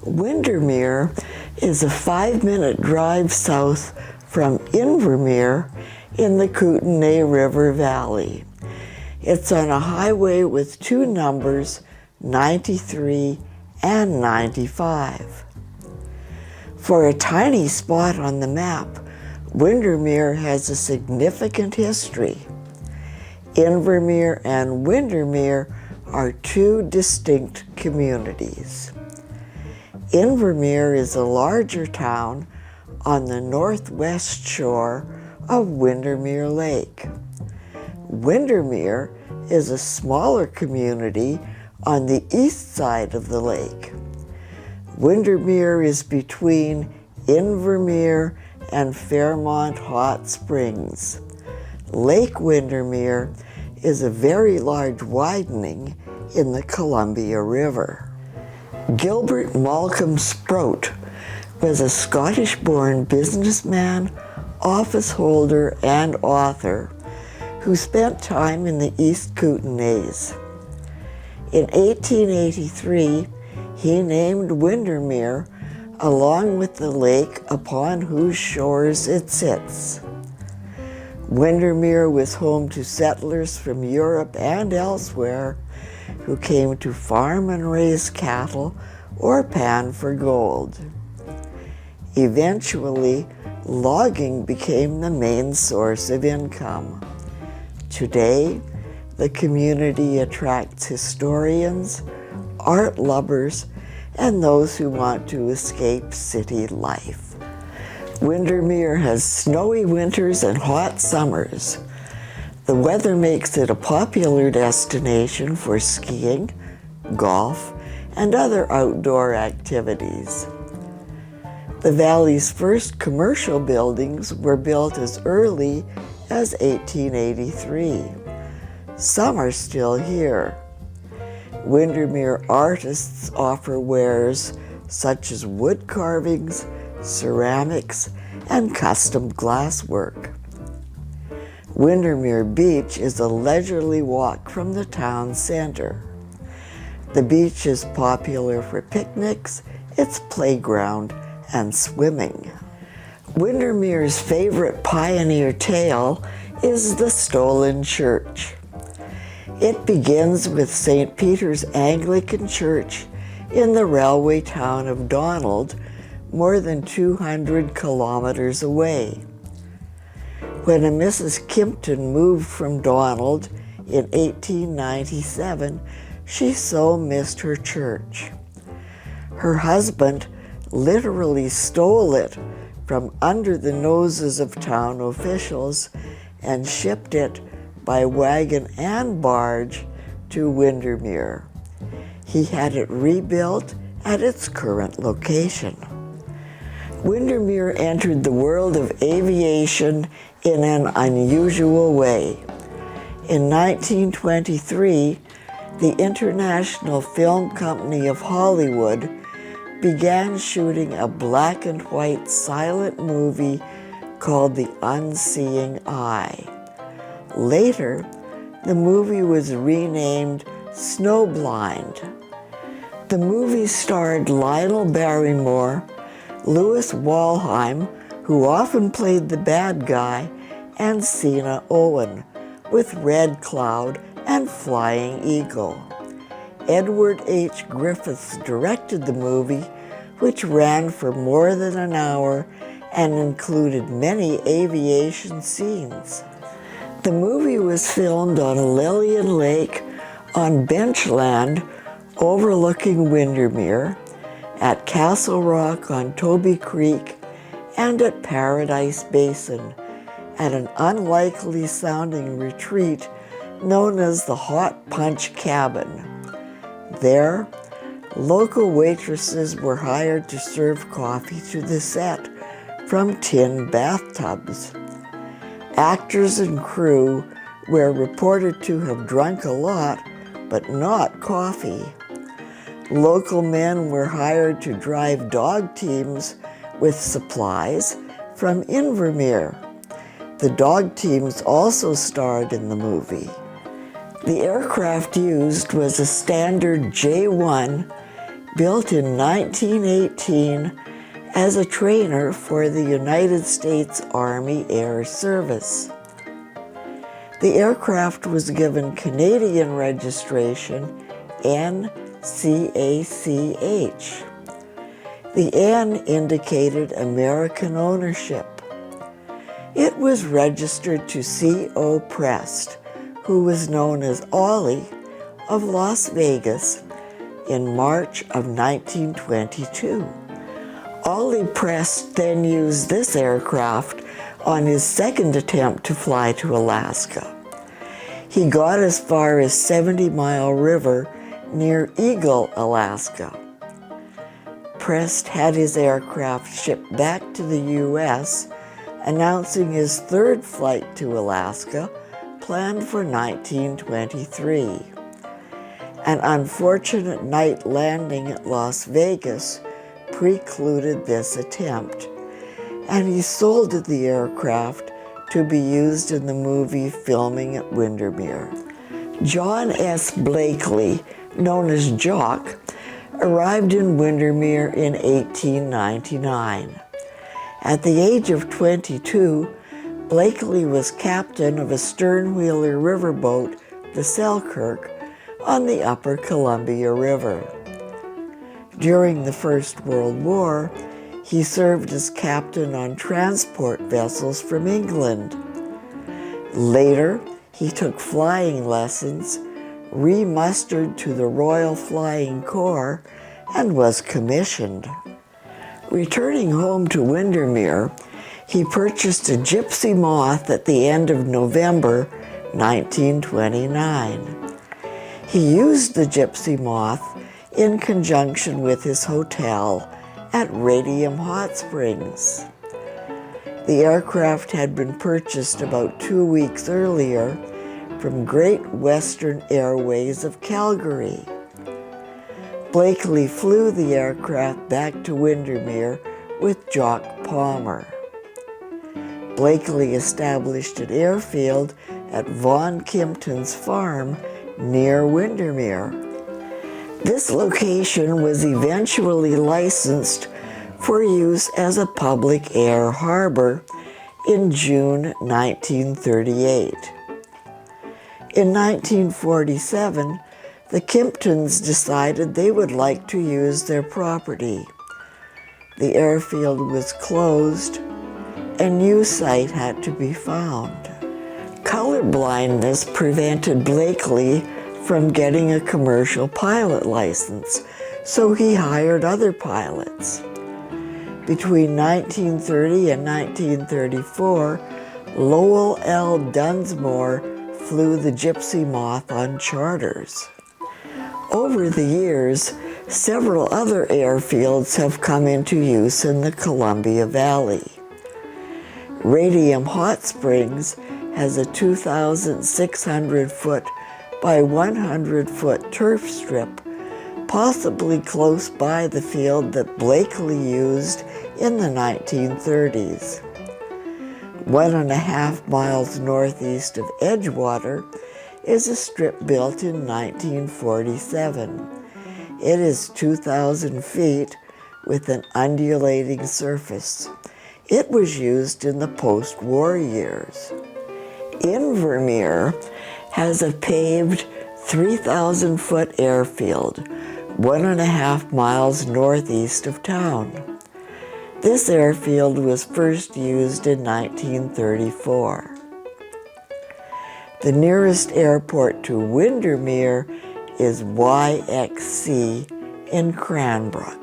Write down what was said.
Windermere is a 5-minute drive south from Invermere in the Kootenay River Valley. It's on a highway with two numbers, 93 and 95. For a tiny spot on the map, Windermere has a significant history. Invermere and Windermere are two distinct communities. Invermere is a larger town on the northwest shore of Windermere Lake. Windermere is a smaller community on the east side of the lake. Windermere is between Invermere and Fairmont Hot Springs. Lake Windermere is a very large widening in the Columbia River. Gilbert Malcolm Sprout was a Scottish-born businessman, office holder, and author who spent time in the East Kootenays. In 1883, he named Windermere along with the lake upon whose shores it sits. Windermere was home to settlers from Europe and elsewhere who came to farm and raise cattle or pan for gold. Eventually, logging became the main source of income. Today, the community attracts historians, art lovers, and those who want to escape city life. Windermere has snowy winters and hot summers. The weather makes it a popular destination for skiing, golf, and other outdoor activities. The valley's first commercial buildings were built as early as 1883. Some are still here. Windermere artists offer wares such as wood carvings, ceramics, and custom glasswork. Windermere Beach is a leisurely walk from the town center. The beach is popular for picnics, its playground, and swimming. Windermere's favorite pioneer tale is the Stolen Church. It begins with St. Peter's Anglican Church in the railway town of Donald, more than 200 kilometers away. When a Mrs. Kimpton moved from Donald in 1897, she so missed her church. Her husband literally stole it from under the noses of town officials and shipped it by wagon and barge to Windermere. He had it rebuilt at its current location. Windermere entered the world of aviation in an unusual way. In 1923, the International Film Company of Hollywood began shooting a black and white silent movie called The Unseeing Eye. Later, the movie was renamed Snowblind. The movie starred Lionel Barrymore, Louis Wolheim, who often played the bad guy, and Seena Owen, with Red Cloud and Flying Eagle. Edward H. Griffiths directed the movie, which ran for more than an hour and included many aviation scenes. The movie was filmed on Lillian Lake on benchland overlooking Windermere, at Castle Rock on Toby Creek, and at Paradise Basin, at an unlikely sounding retreat known as the Hot Punch Cabin. There, local waitresses were hired to serve coffee to the set from tin bathtubs. Actors and crew were reported to have drunk a lot, but not coffee. Local men were hired to drive dog teams with supplies from Invermere. The dog teams also starred in the movie. The aircraft used was a standard J-1 built in 1918 as a trainer for the United States Army Air Service. The aircraft was given Canadian registration NCACH. The N indicated American ownership. It was registered to C.O. Prest, who was known as Ollie of Las Vegas, in March of 1922. Ollie Prest then used this aircraft on his second attempt to fly to Alaska. He got as far as 70 Mile River near Eagle, Alaska. Prest had his aircraft shipped back to the U.S., announcing his third flight to Alaska, planned for 1923. An unfortunate night landing at Las Vegas precluded this attempt, and he sold the aircraft to be used in the movie filming at Windermere. John S. Blakely, known as Jock, arrived in Windermere in 1899. At the age of 22, Blakely was captain of a stern-wheeler riverboat, the Selkirk, on the upper Columbia River. During the First World War, he served as captain on transport vessels from England. Later, he took flying lessons, re-mustered to the Royal Flying Corps, and was commissioned. Returning home to Windermere, he purchased a gypsy moth at the end of November 1929. He used the gypsy moth in conjunction with his hotel at Radium Hot Springs. The aircraft had been purchased about 2 weeks earlier from Great Western Airways of Calgary. Blakely flew the aircraft back to Windermere with Jock Palmer. Blakely established an airfield at Von Kimpton's farm near Windermere. This location was eventually licensed for use as a public air harbor in June 1938. In 1947, the Kimptons decided they would like to use their property. The airfield was closed. A new site had to be found. Color blindness prevented Blakely from getting a commercial pilot license, so he hired other pilots. Between 1930 and 1934, Lowell L. Dunsmore flew the Gypsy Moth on charters. Over the years, several other airfields have come into use in the Columbia Valley. Radium Hot Springs has a 2,600-foot by 100-foot turf strip, possibly close by the field that Blakely used in the 1930s. 1.5 miles northeast of Edgewater is a strip built in 1947. It is 2,000 feet with an undulating surface. It was used in the post-war years. Invermere has a paved 3,000-foot airfield, 1.5 miles northeast of town. This airfield was first used in 1934. The nearest airport to Windermere is YXC in Cranbrook.